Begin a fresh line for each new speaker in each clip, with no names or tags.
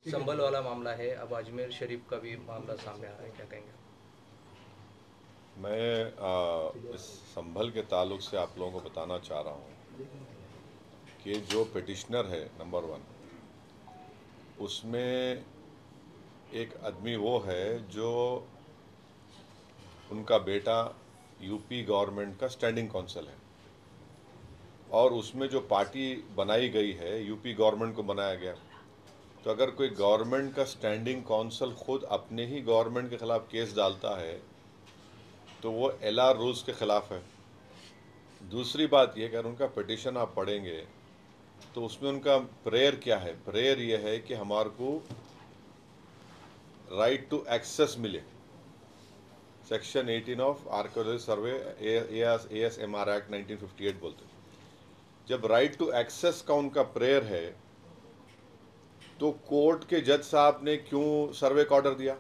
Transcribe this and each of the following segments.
संभल वाला मामला है, अब अजमेर शरीफ का भी मामला सामने आ रहा है, क्या कहेंगे?
मैं इस संभल के ताल्लुक से आप लोगों को बताना चाह रहा हूँ कि जो पिटिशनर है नंबर 1, उसमें एक आदमी वो है जो उनका बेटा यूपी गवर्नमेंट का स्टैंडिंग काउंसिल है, और उसमें जो पार्टी बनाई गई है यूपी गवर्नमेंट को बनाया गया। तो अगर कोई गवर्नमेंट का स्टैंडिंग काउंसिल खुद अपने ही गवर्नमेंट के ख़िलाफ़ केस डालता है तो वो LR रूल्स के ख़िलाफ़ है। दूसरी बात यह कि अगर उनका पिटिशन आप पढ़ेंगे तो उसमें उनका प्रेयर क्या है। प्रेयर ये है कि हमारे को राइट टू एक्सेस मिले। Section 18 of archaeology survey ASMR act 1958 बोलते हैं। जब राइट टू एक्सेस का उनका प्रेयर है तो कोर्ट के जज साहब ने क्यों सर्वे का ऑर्डर दिया?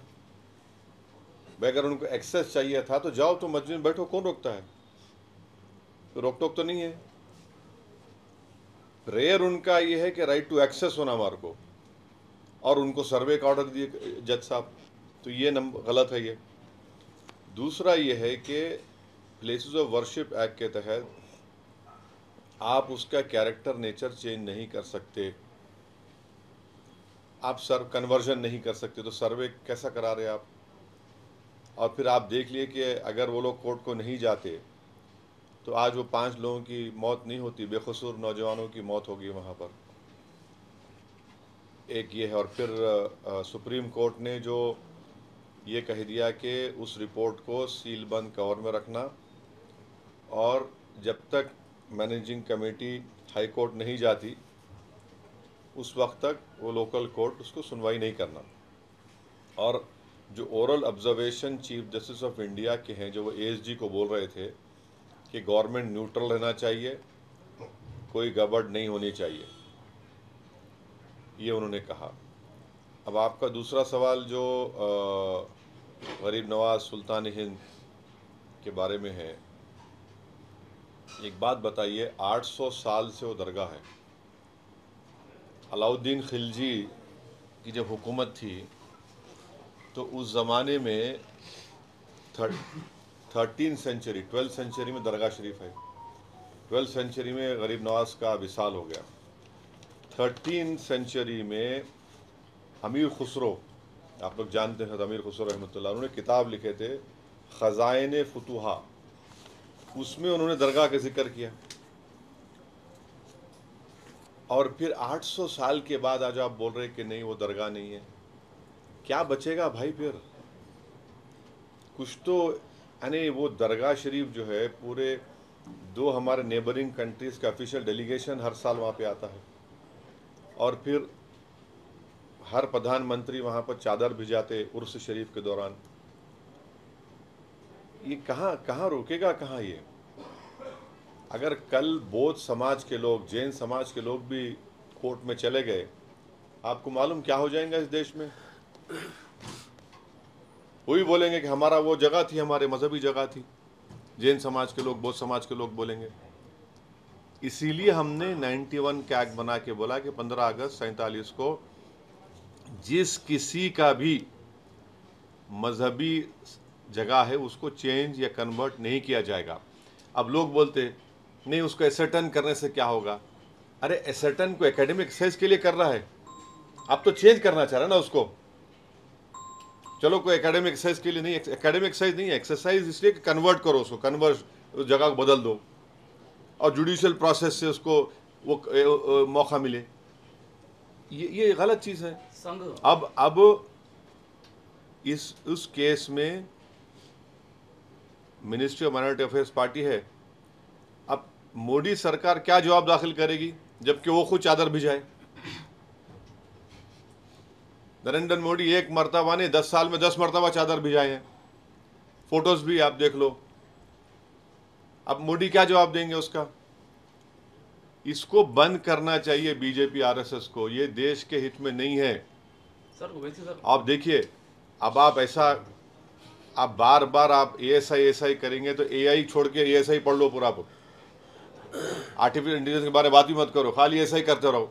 भाई अगर उनको एक्सेस चाहिए था तो जाओ, तो मस्जिद में बैठो, कौन रोकता है? तो रोक टोक तो नहीं है। प्रेयर उनका ये है कि राइट टू एक्सेस होना हमारे को, और उनको सर्वे का ऑर्डर दिए जज साहब, तो ये गलत है ये। दूसरा ये है कि प्लेसेस ऑफ वर्शिप एक्ट के तहत आप उसका कैरेक्टर नेचर चेंज नहीं कर सकते, आप कन्वर्जन नहीं कर सकते, तो सर्वे कैसा करा रहे आप? और फिर आप देख लिए कि अगर वो लोग कोर्ट को नहीं जाते तो आज वो 5 लोगों की मौत नहीं होती, बेकसूर नौजवानों की मौत होगी वहाँ पर। एक ये है। और फिर सुप्रीम कोर्ट ने जो ये कह दिया कि उस रिपोर्ट को सील बंद कवर में रखना, और जब तक मैनेजिंग कमेटी हाई कोर्ट नहीं जाती उस वक्त तक वो लोकल कोर्ट उसको सुनवाई नहीं करना। और जो oral observation chief justice of India के हैं, जो वो ASG को बोल रहे थे कि गवर्नमेंट न्यूट्रल रहना चाहिए, कोई गड़बड़ नहीं होनी चाहिए, ये उन्होंने कहा। अब आपका दूसरा सवाल जो गरीब नवाज सुल्तान हिंद के बारे में है, एक बात बताइए, 800 साल से वो दरगाह है। अलाउद्दीन खिलजी की जब हुकूमत थी तो उस ज़माने में 13th सेंचुरी 12th सेंचुरी में दरगाह शरीफ है। 12th सेंचुरी में गरीब नवाज का विसाल हो गया। 13th सेंचुरी में अमीर खुसरो, आप लोग जानते हैं अमीर खुसरो रहमतुल्लाह, उन्होंने किताब लिखे थे ख़ज़ाइन फुतूहा, उसमें उन्होंने दरगाह का जिक्र किया। और फिर 800 साल के बाद आज आप बोल रहे कि नहीं वो दरगाह नहीं है, क्या बचेगा भाई? फिर कुछ तो, यानी वो दरगाह शरीफ जो है, पूरे 2 हमारे नेबरिंग कंट्रीज़ का ऑफिशियल डेलीगेशन हर साल वहाँ पे आता है, और फिर हर प्रधानमंत्री वहाँ पर चादर भिजाते उर्स शरीफ के दौरान। ये कहाँ रोकेगा, कहाँ ये? अगर कल बौद्ध समाज के लोग, जैन समाज के लोग भी कोर्ट में चले गए, आपको मालूम क्या हो जाएगा इस देश में? वो भी बोलेंगे कि हमारा वो जगह थी, हमारे मजहबी जगह थी। जैन समाज के लोग, बौद्ध समाज के लोग बोलेंगे। इसीलिए हमने 91 का एक्ट बना के बोला कि 15 अगस्त 47 को जिस किसी का भी मजहबी जगह है उसको चेंज या कन्वर्ट नहीं किया जाएगा। अब लोग बोलते नहीं, उसको एसर्टन करने से क्या होगा? अरे एसर्टन को एकेडमिक एक्सरसाइज के लिए कर रहा है, आप तो चेंज करना चाह रहे ना उसको। चलो कोई एकेडमिक एक्सरसाइज के लिए नहीं, एकेडमिक एक्सरसाइज नहीं है, एक्सरसाइज इसलिए कि कन्वर्ट करो उसको, उस जगह को बदल दो, और जुडिशियल प्रोसेस से उसको वो मौका मिले। ये गलत चीज़ है। अब उस केस में ministry of minority affairs party है। अब मोदी सरकार क्या जवाब दाखिल करेगी जबकि वो खुद चादर भिजाए? नरेंद्र मोदी एक मरतबा ने 10 साल में 10 मरतबा चादर भिजाए हैं, फोटोज भी आप देख लो। अब मोदी क्या जवाब देंगे उसका? इसको बंद करना चाहिए बीजेपी RSS को, ये देश के हित में नहीं है। सर आप देखिए, अब आप ऐसा, आप बार बार आप ASI करेंगे तो AI छोड़ के ASI पढ़ लो पूरा। आर्टिफिशियल इंटेलिजेंस के बारे में बात ही मत करो, खाली ASI करते रहो।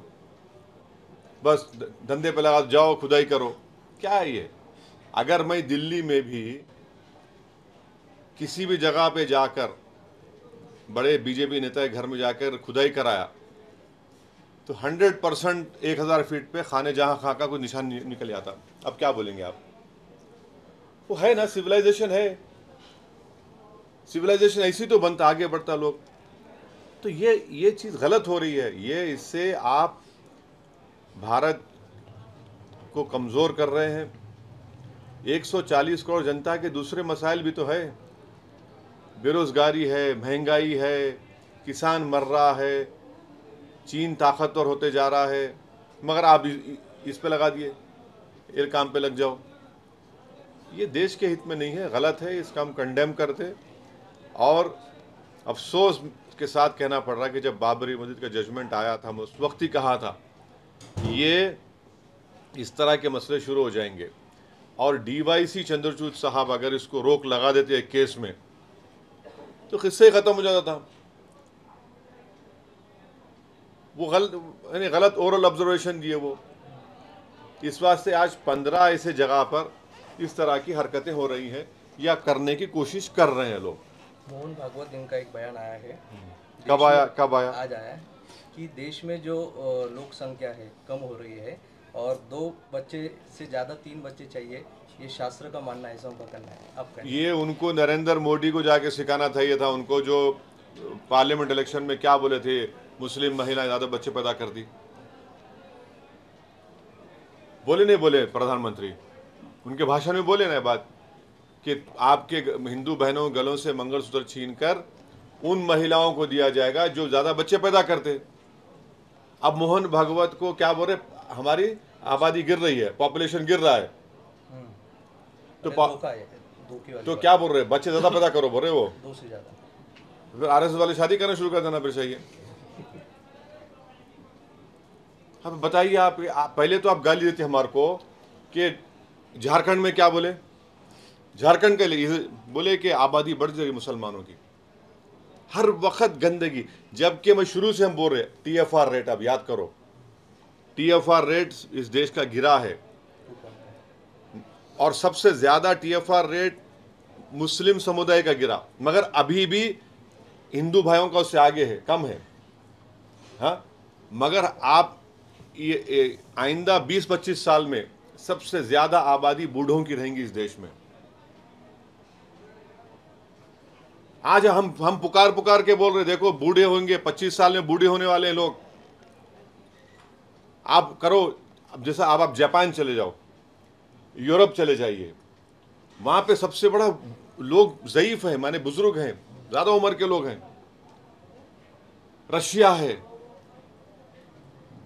बस धंधे पे लगा जाओ, खुदाई करो। क्या है ये? अगर मैं दिल्ली में भी किसी भी जगह पे जाकर बड़े बीजेपी नेता के घर में जाकर खुदाई कराया तो 100% 1000 फीट पे खाने जहां खां का कोई निशान निकल जाता। अब क्या बोलेंगे आप? वो है ना, सिविलाइजेशन है। सिविलाइजेशन ऐसी तो बनता, आगे बढ़ता लोग। तो ये चीज़ गलत हो रही है। ये इससे आप भारत को कमज़ोर कर रहे हैं। 140 करोड़ जनता के दूसरे मसाइल भी तो है। बेरोज़गारी है, महंगाई है, किसान मर रहा है, चीन ताकतवर होते जा रहा है, मगर आप इस पे लगा दिए, एक काम पे लग जाओ। ये देश के हित में नहीं है, गलत है, इसका हम कंडेम करते। और अफसोस के साथ कहना पड़ रहा है कि जब बाबरी मस्जिद का जजमेंट आया था, हम उस वक्त ही कहा था कि ये इस तरह के मसले शुरू हो जाएंगे। और DYC चंद्रचूड़ साहब अगर इसको रोक लगा देते एक केस में तो किस्से ही ख़त्म हो जाता था। वो गलत ओरल ऑब्जर्वेशन दिए वो। इस वास्ते आज 15 ऐसे जगह पर इस तरह की हरकतें हो रही हैं या करने की कोशिश कर रहे हैं लोग।
मोहन भागवत इनका एक बयान आया है।
कब आया?
आज आया है कि देश में जो लोक संख्या है कम हो रही है और 2 बच्चे से ज़्यादा 3 बच्चे चाहिए, ये शास्त्र का मानना है, ऐसा उनका कहना है। अब
ये उनको नरेंद्र मोदी को जाके सिखाना चाहिए था उनको, जो पार्लियामेंट इलेक्शन में क्या बोले थे, मुस्लिम महिलाएं ज़्यादा बच्चे पैदा कर दी। बोले नहीं बोले प्रधानमंत्री? उनके भाषण में बोले ना बात कि आपके हिंदू बहनों गलों से मंगलसूत्र छीनकर उन महिलाओं को दिया जाएगा जो ज़्यादा बच्चे पैदा करते। अब मोहन भागवत को क्या बोल रहे, हमारी आबादी गिर रही है, पॉपुलेशन गिर रहा है, तो क्या बोल रहे, बच्चे ज़्यादा पैदा करो बोल रहे वो,
2 से ज़्यादा।
फिर RSS वाले शादी करना शुरू कर देना फिर चाहिए। अब बताइए आप पहले तो आप गाली देते हमारे को कि झारखंड में क्या बोले, झारखंड के लिए बोले कि आबादी बढ़ जाएगी मुसलमानों की, हर वक्त गंदगी। जबकि मैं शुरू से हम बोल रहे TFR रेट, अब याद करो, TFR रेट इस देश का गिरा है और सबसे ज़्यादा TFR रेट मुस्लिम समुदाय का गिरा, मगर अभी भी हिंदू भाइयों का उससे आगे है, कम है। हाँ, मगर आप ये आइंदा 20-25 साल में सबसे ज़्यादा आबादी बूढ़ों की रहेंगी इस देश में। आज हम पुकार के बोल रहे, देखो बूढ़े होंगे, 25 साल में बूढ़े होने वाले हैं लोग। आप करो, अब जैसा आप जापान चले जाओ, यूरोप चले जाइए, वहां पे सबसे बड़ा लोग ज़ईफ हैं, माने बुजुर्ग हैं, ज़्यादा उम्र के लोग हैं। रशिया है।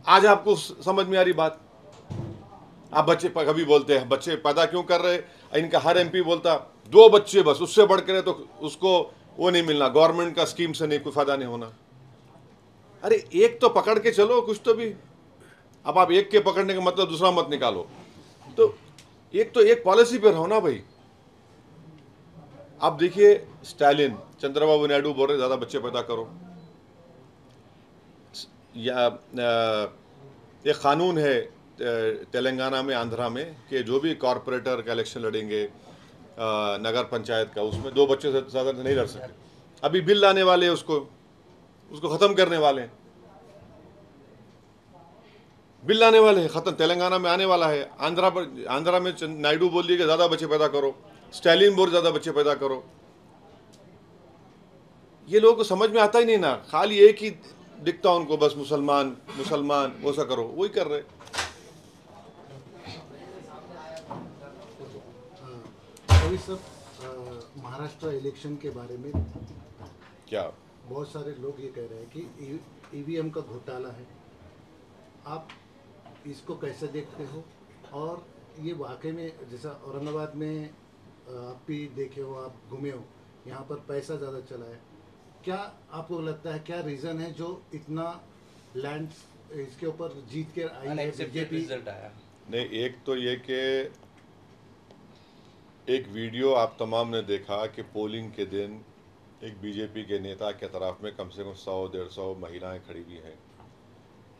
आज आपको समझ में आ रही बात? आप बच्चे कभी बोलते हैं बच्चे पैदा क्यों कर रहे, इनका हर MP बोलता 2 बच्चे बस, उससे बढ़ कर तो उसको वो नहीं मिलना, गवर्नमेंट का स्कीम से नहीं कोई फायदा नहीं होना। अरे एक तो पकड़ के चलो कुछ तो भी। अब आप एक के पकड़ने का मतलब दूसरा मत निकालो, तो एक पॉलिसी पे रहो ना भाई। आप देखिए स्टालिन, चंद्रबाबू नायडू बोल रहे ज़्यादा बच्चे पैदा करो। या एक कानून है तेलंगाना में, आंध्रा में, कि जो भी कॉरपोरेटर का इलेक्शन लड़ेंगे नगर पंचायत का, उसमें 2 बच्चे से ज़्यादा नहीं लड़ सकते। अभी बिल लाने वाले हैं, उसको ख़त्म करने वाले हैं। बिल लाने वाले हैं, ख़त्म तेलंगाना में आने वाला है। आंध्रा में नायडू बोल दिए कि ज़्यादा बच्चे पैदा करो, स्टालिन बोल ज़्यादा बच्चे पैदा करो। ये लोगों को समझ में आता ही नहीं ना, खाली एक ही दिखता उनको, बस मुसलमान मुसलमान वो सा करो, वही कर रहे।
अभी सब महाराष्ट्र इलेक्शन के बारे में
क्या
बहुत सारे लोग ये कह रहे हैं कि EVM का घोटाला है, आप इसको कैसे देखते हो? और ये वाकई में, जैसा औरंगाबाद में आप भी देखे हो, आप घूमे हो, यहाँ पर पैसा ज़्यादा चला है, क्या आपको लगता है क्या रीज़न है जो इतना लैंड इसके ऊपर जीत के आई है बीजेपी?
रिजल्ट आया
नहीं, एक तो ये कि एक वीडियो आप तमाम ने देखा कि पोलिंग के दिन एक बीजेपी के नेता के तरफ में कम से कम 100-150 महिलाएं खड़ी हुई हैं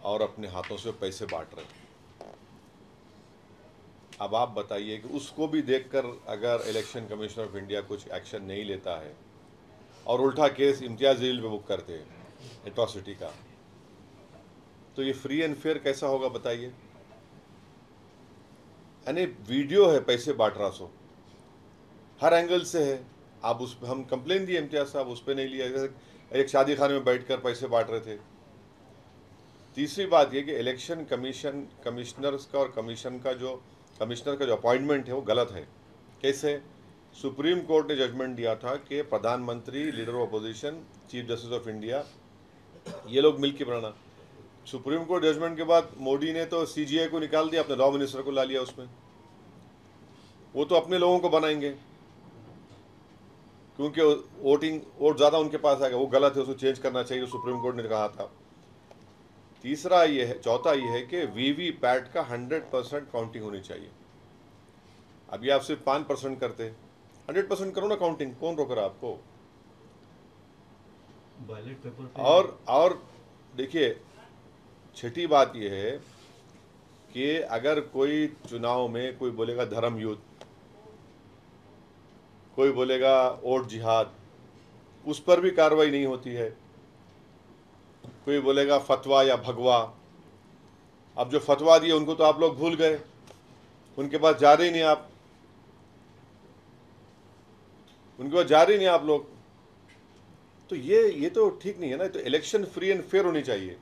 और अपने हाथों से पैसे बांट रहे हैं। अब आप बताइए कि उसको भी देखकर अगर इलेक्शन कमीशन ऑफ इंडिया कुछ एक्शन नहीं लेता है और उल्टा केस इम्तियाज जलील पे बुक करते हैं एट्रॉसिटी का, तो ये फ्री एंड फेयर कैसा होगा बताइए। यानी वीडियो है पैसे बांट रहा सो, हर एंगल से है। आप उस हम कंप्लेन दिए इम्तियाज साहब, उस पर नहीं लिया। एक शादी खाने में बैठकर पैसे बांट रहे थे। तीसरी बात ये कि इलेक्शन कमिश्नर्स का और कमिश्नर का जो अपॉइंटमेंट है वो गलत है। कैसे? सुप्रीम कोर्ट ने जजमेंट दिया था कि प्रधानमंत्री, leader of opposition, chief justice of India, ये लोग मिलकर बनाना। सुप्रीम कोर्ट जजमेंट के बाद मोदी ने तो सीजीआई को निकाल दिया, अपने लॉ मिनिस्टर को ला लिया उसमें। वो तो अपने लोगों को बनाएंगे क्योंकि वोट ज़्यादा उनके पास आएगा। वो गलत है, उसको चेंज करना चाहिए, सुप्रीम कोर्ट ने कहा था। चौथा ये है कि वीवीपैट का 100% काउंटिंग होनी चाहिए। अभी आप सिर्फ 5% करते हैं, 100% करो ना काउंटिंग, कौन रोक रहा है आपको?
बैलेट पेपर पे
और देखिए, छठी बात यह है कि अगर कोई चुनाव में कोई बोलेगा धर्म युद्ध, कोई बोलेगा वोट जिहाद, उस पर भी कार्रवाई नहीं होती है। कोई बोलेगा फतवा या भगवा। अब जो फतवा दिए उनको तो आप लोग भूल गए, उनके पास जा रहे ही नहीं आप, उनके पास जा रहे ही नहीं आप लोग। तो ये तो ठीक नहीं है ना। तो इलेक्शन फ्री एंड फेयर होनी चाहिए।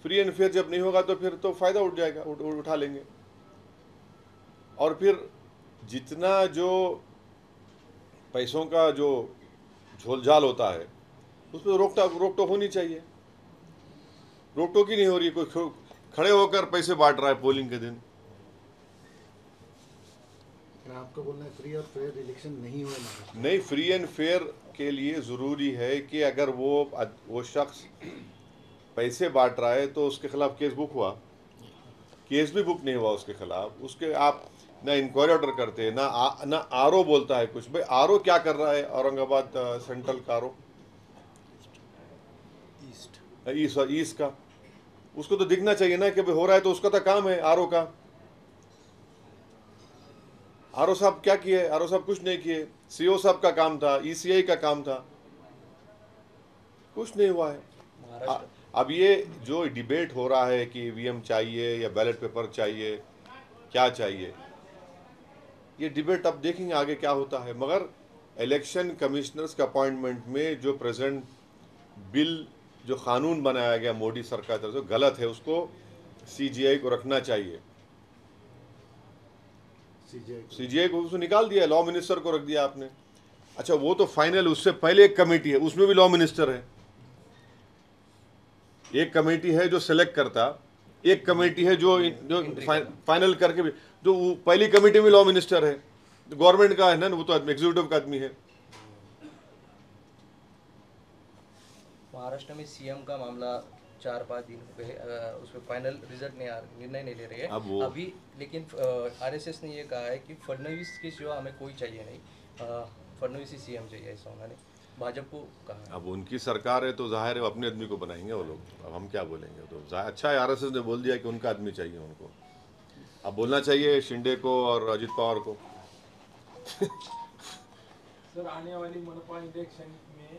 फ्री एंड फेयर जब नहीं होगा तो फिर तो फायदा उठ जाएगा, उठा लेंगे। और फिर जितना जो पैसों का जो झोलझाल होता है उस पर रोक टोक होनी चाहिए। रोक टोक ही नहीं हो रही। कोई खड़े होकर पैसे बांट रहा है पोलिंग के दिन।
आपको बोलना है फ्री और फेयर इलेक्शन नहीं हुआ महाराष्ट्र में?
नहीं, फ्री एंड फेयर के लिए ज़रूरी है कि अगर वो शख्स पैसे बांट रहा है तो उसके खिलाफ केस बुक हुआ। केस भी बुक नहीं हुआ उसके खिलाफ, उसके आप ना इंक्वायरी ऑर्डर करते, ना आरओ बोलता है कुछ। भाई आरओ क्या कर रहा है? औरंगाबाद सेंट्रल का आरओ, ईस्ट का, उसको तो दिखना चाहिए ना कि भाई हो रहा है। तो उसका तो काम है आरओ का। आरओ साहब क्या किए? आरओ साहब कुछ नहीं किए। सीओ साहब का काम था, ईसीआई का काम था, कुछ नहीं हुआ है। अब ये जो डिबेट हो रहा है कि ईवीएम चाहिए या बैलेट पेपर चाहिए, क्या चाहिए, ये डिबेट अब देखेंगे आगे क्या होता है। मगर इलेक्शन कमिश्नर्स के अपॉइंटमेंट में जो प्रेजेंट बिल, जो कानून बनाया गया मोदी सरकार की तरफ से, गलत है। उसको सीजीआई को रखना चाहिए। सीजीआई को उसको निकाल दिया, लॉ मिनिस्टर को रख दिया आपने। अच्छा, वो तो फाइनल, उससे पहले एक कमेटी है, उसमें भी लॉ मिनिस्टर है। एक कमेटी है जो सिलेक्ट करता, एक कमेटी है जो फाइनल करके भी, जो पहली कमेटी में लॉ मिनिस्टर है, गवर्नमेंट का है ना, वो तो एग्जीक्यूटिव का आदमी है।
महाराष्ट्र में सीएम का मामला 4-5 दिन हो गए, उस पर फाइनल रिजल्ट निर्णय नहीं ले रहे हैं अभी। लेकिन आरएसएस ने ये कहा है कि फडणवीस के सिवा हमें कोई चाहिए नहीं, फडणवीस ही सीएम चाहिए, ऐसा उन्होंने भाजपा को कहा।
अब उनकी सरकार है तो जाहिर है अपने आदमी को बनाएंगे वो लोग। अब हम क्या बोलेंगे? तो अच्छा है, आरएसएस ने बोल दिया कि उनका आदमी चाहिए उनको। अब बोलना चाहिए शिंदे को और अजित पवार को।
सर, आने वाली मनपा इलेक्शन में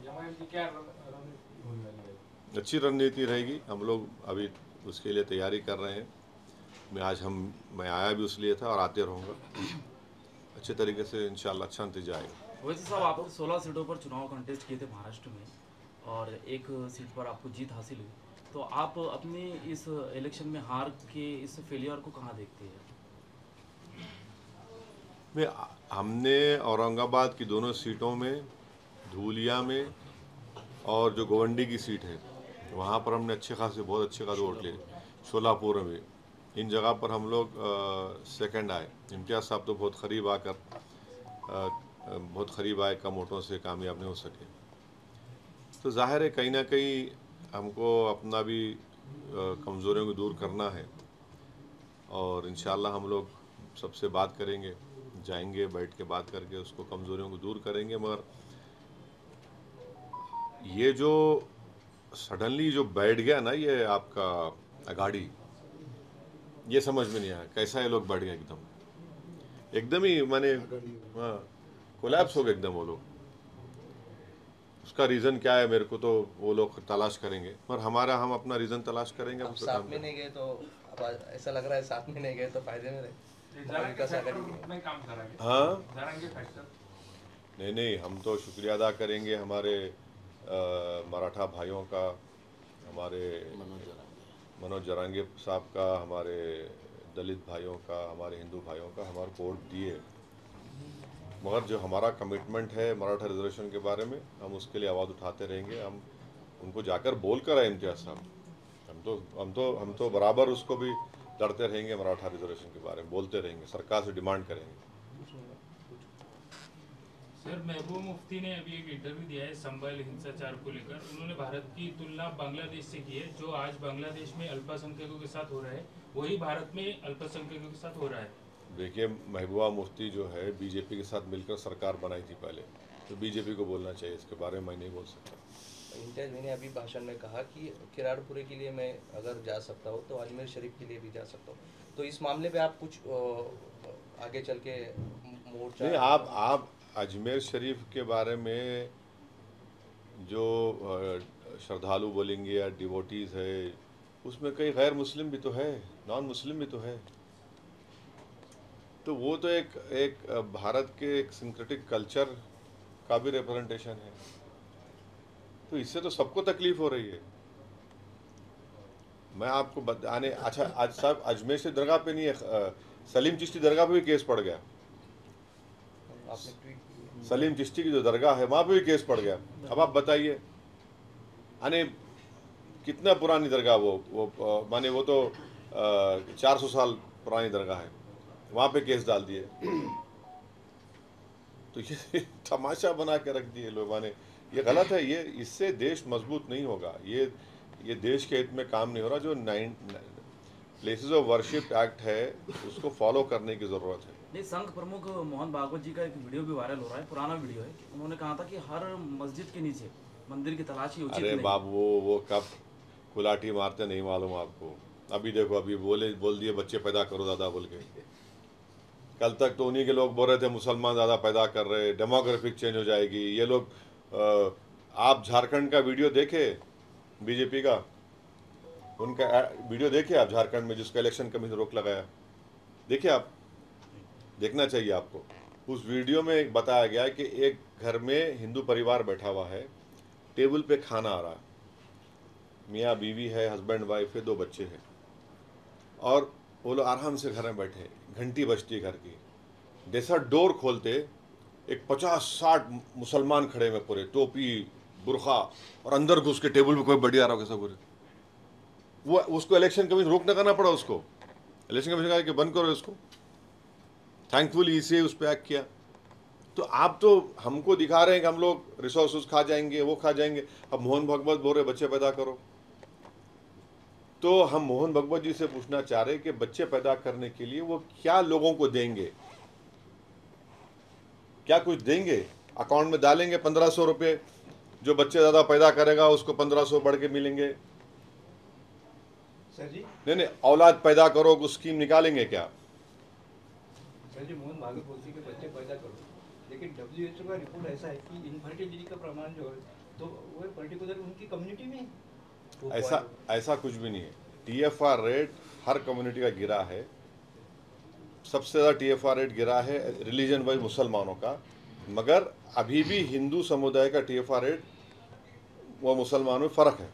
एमआईएम की क्या रणनीति होने वाली है?
अच्छी रणनीति रहेगी। हम लोग अभी उसके लिए तैयारी कर रहे हैं। मैं आया भी उसलिए था और आते रहूँगा। अच्छे तरीके से इंशाल्लाह अच्छा नतीजा आएगा।
वैसे साहब, आप 16 सीटों पर चुनाव कंटेस्ट किए थे महाराष्ट्र में और एक सीट पर आपको जीत हासिल हुई, तो आप अपने इस इलेक्शन में हार के इस फेलियर को कहाँ देखते हैं?
हमने औरंगाबाद की दोनों सीटों में, धूलिया में और जो गोवंडी की सीट है वहाँ पर हमने बहुत अच्छे खासे वोट लिए। शोलापुर में, इन जगह पर हम लोग सेकंड आए। इम्तियाज़ साहब तो बहुत करीब आए, कम वोटों से कामयाब नहीं हो सके। तो जाहिर है कहीं ना कहीं हमको अपना भी कमज़ोरियों को दूर करना है और इंशाल्लाह हम लोग सबसे बात करेंगे, जाएंगे, बैठ के बात करके उसको कमज़ोरियों को दूर करेंगे। मगर ये जो सडनली जो बैठ गया ना ये आपका अगाड़ी, ये समझ में नहीं आया कैसा ये लोग बढ़ गए एकदम ही माने हाँ कोलैप्स हो गए एकदम वो लोग। उसका रीज़न क्या है मेरे को तो वो लोग तलाश करेंगे, पर हम अपना रीज़न तलाश करेंगे।
अब साथ में नहीं गए तो अब ऐसा लग रहा है साथ में नहीं गए तो फायदे में रहे।
हाँ नहीं हम तो शुक्रिया अदा करेंगे हमारे मराठा भाइयों का, हमारे मनोज जरांगे साहब का, हमारे दलित भाइयों का, हमारे हिंदू भाइयों का हमारे को वोट दिए। मगर जो हमारा कमिटमेंट है मराठा रिजर्वेशन के बारे में, हम उसके लिए आवाज़ उठाते रहेंगे। हम उनको जाकर बोल कर आए इम्तियाज़ साहब, हम तो बराबर उसको भी लड़ते रहेंगे, मराठा रिजर्वेशन के बारे में बोलते रहेंगे, सरकार से डिमांड करेंगे।
सर, महबूबा मुफ्ती ने अभी एक इंटरव्यू दिया है संभल हिंसाचार को लेकर। उन्होंने भारत की तुलना बांग्लादेश से की है। जो आज बांग्लादेश में अल्पसंख्यकों के साथ हो रहा है वही भारत में अल्पसंख्यकों के साथ हो रहा है।
देखिए, महबूबा मुफ्ती जो है बीजेपी के साथ मिलकर सरकार बनाई थी पहले, तो बीजेपी को बोलना चाहिए, इसके बारे में मैं नहीं बोल सकता।
इम्तियाज़ मैंने अभी भाषण में कहा कि किराड़पुरे के लिए मैं अगर जा सकता हूँ तो अजमेर शरीफ के लिए भी जा सकता हूँ। तो इस मामले पे आप कुछ आगे चल के मोर्चा
नहीं, आप अजमेर शरीफ के बारे में जो श्रद्धालु बोलेंगे या डिवोटीज़ है, उसमें कई गैर मुस्लिम भी तो है, नॉन मुस्लिम भी तो है। तो वो तो एक भारत के एक सिंक्रेटिक कल्चर का भी रिप्रेजेंटेशन है। तो इससे तो सबको तकलीफ हो रही है। मैं आपको बताने, अच्छा आज साहब अजमेर से दरगाह पे नहीं है, सलीम चिश्ती दरगाह पे भी केस पड़ गया। सलीम चिश्ती की जो दरगाह है वहाँ पे भी केस पड़ गया। अब आप बताइए, यानी कितना पुरानी दरगाह वो माने वो तो 400 साल पुरानी दरगाह है, वहाँ पे केस डाल दिए। तो ये तमाशा बना के रख दिए लोग, माने ये गलत है। ये इससे देश मजबूत नहीं होगा, ये देश के हित में काम नहीं हो रहा। जो प्लेसेस ऑफ वर्शिप एक्ट है उसको फॉलो करने की ज़रूरत है।
नहीं, संघ प्रमुख मोहन भागवत जी का एक वीडियो भी वायरल हो रहा है, पुराना वीडियो है। उन्होंने कहा था कि हर मस्जिद के नीचे मंदिर की तलाशी उचित नहीं।
अरे बाबू, वो कब कुलाटी मारते नहीं मालूम आपको। अभी देखो, अभी बोल दिए बच्चे पैदा करो दादा बोल के। कल तक तो उन्हीं के लोग बोल रहे थे मुसलमान ज़्यादा पैदा कर रहे, डेमोग्राफिक चेंज हो जाएगी। ये लोग आप झारखंड का वीडियो देखे बीजेपी का, उनका वीडियो देखे आप झारखंड में जिसका इलेक्शन कमीशन रोक लगाया, देखिए आप, देखना चाहिए आपको। उस वीडियो में बताया गया है कि एक घर में हिंदू परिवार बैठा हुआ है, टेबल पे खाना आ रहा है, मियाँ बीवी है, हस्बैंड वाइफ है, 2 बच्चे हैं, और वो लोग आराम से घर में बैठे, घंटी बजती है घर की, जैसा डोर खोलते एक 50-60 मुसलमान खड़े में, पूरे टोपी बुरखा, और अंदर घुस के टेबल पे कोई बढ़िया रहा कैसा पूरे। वो उसको इलेक्शन कमीशन रोकने करना पड़ा, उसको इलेक्शन कमीशन कहा कि बंद करो इसको। थैंकफुली इसे उस पर एक्ट किया। तो आप तो हमको दिखा रहे हैं कि हम लोग रिसोर्सेज खा जाएंगे, वो खा जाएंगे। अब मोहन भागवत बोल रहे बच्चे पैदा करो, तो हम मोहन भागवत जी से पूछना चाह रहे हैं कि बच्चे पैदा करने के लिए वो क्या लोगों को देंगे, क्या कुछ देंगे? अकाउंट में डालेंगे 1500 रुपये, जो बच्चे ज़्यादा पैदा करेगा उसको 1500 बढ़ के मिलेंगे।
सर जी
नहीं, औलाद पैदा करो कुछ स्कीम निकालेंगे क्या?
सर जी, मोहन भागवत बोलती है कि बच्चे पैदा करो, लेकिन WHO का रिपोर्ट ऐसा है कि इनफर्टिलिटी का प्रमाण जो है तो वो पर्टिकुलर उनकी कम्युनिटी में
ऐसा कुछ भी नहीं है। TFR रेट हर कम्युनिटी का गिरा है। सबसे ज़्यादा TFR रेट गिरा है रिलीजन वाइज मुसलमानों का, मगर अभी भी हिंदू समुदाय का TFR रेट वो मुसलमानों में फ़र्क है।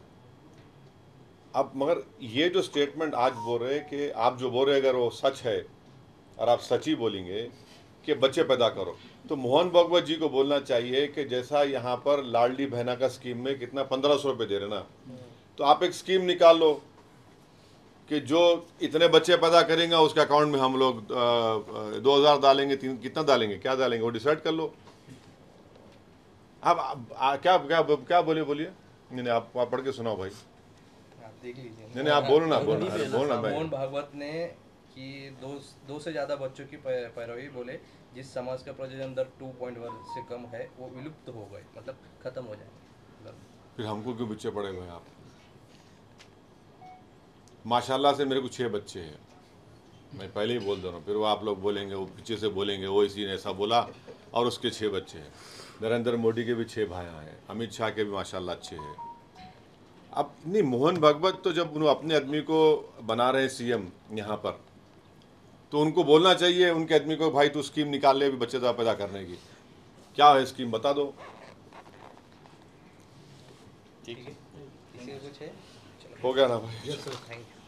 अब मगर ये जो स्टेटमेंट आज बोल रहे हैं कि आप जो बोल रहे हैं अगर वो सच है और आप सच ही बोलेंगे कि बच्चे पैदा करो, तो मोहन भागवत जी को बोलना चाहिए कि जैसा यहाँ पर लाडली बहना का स्कीम में कितना 1500 रुपये दे रहे ना, तो आप एक स्कीम निकाल लो कि जो इतने बच्चे पैदा करेंगे उसके अकाउंट में हम लोग 2000 डालेंगे, कितना डालेंगे, क्या डालेंगे, वो डिसाइड कर लो। आप क्या बोलिए। नहीं आप पढ़ के सुनाओ भाई,
आप देख लीजिए।
नहीं आप बोलना
मोहन भागवत ने कि 2 से ज़्यादा बच्चों की पैरवी बोले, जिस समाज का प्रजनन दर 2.1 से कम है वो विलुप्त हो गए, मतलब खत्म हो जाए।
फिर हमको क्यों बच्चे पड़े हुए हैं आप? माशाल्लाह से मेरे को 6 बच्चे हैं, मैं पहले ही बोल दे रहा हूँ, फिर वो आप लोग बोलेंगे, वो पीछे से बोलेंगे वो इसी ने ऐसा बोला, और उसके 6 बच्चे हैं। नरेंद्र मोदी के भी 6 भाइयाँ हैं, अमित शाह के भी माशाल्लाह अच्छे हैं। अब नहीं, मोहन भागवत तो जब उन्होंने अपने आदमी को बना रहे सीएम यहाँ पर, तो उनको बोलना चाहिए उनके आदमी को, भाई तू स्कीम निकाल ले अभी बच्चे पैदा करने की, क्या है स्कीम बता दो।
ठीक है, किसी को कुछ है?
हो गया ना भाई?
Yes sir.
Thank you.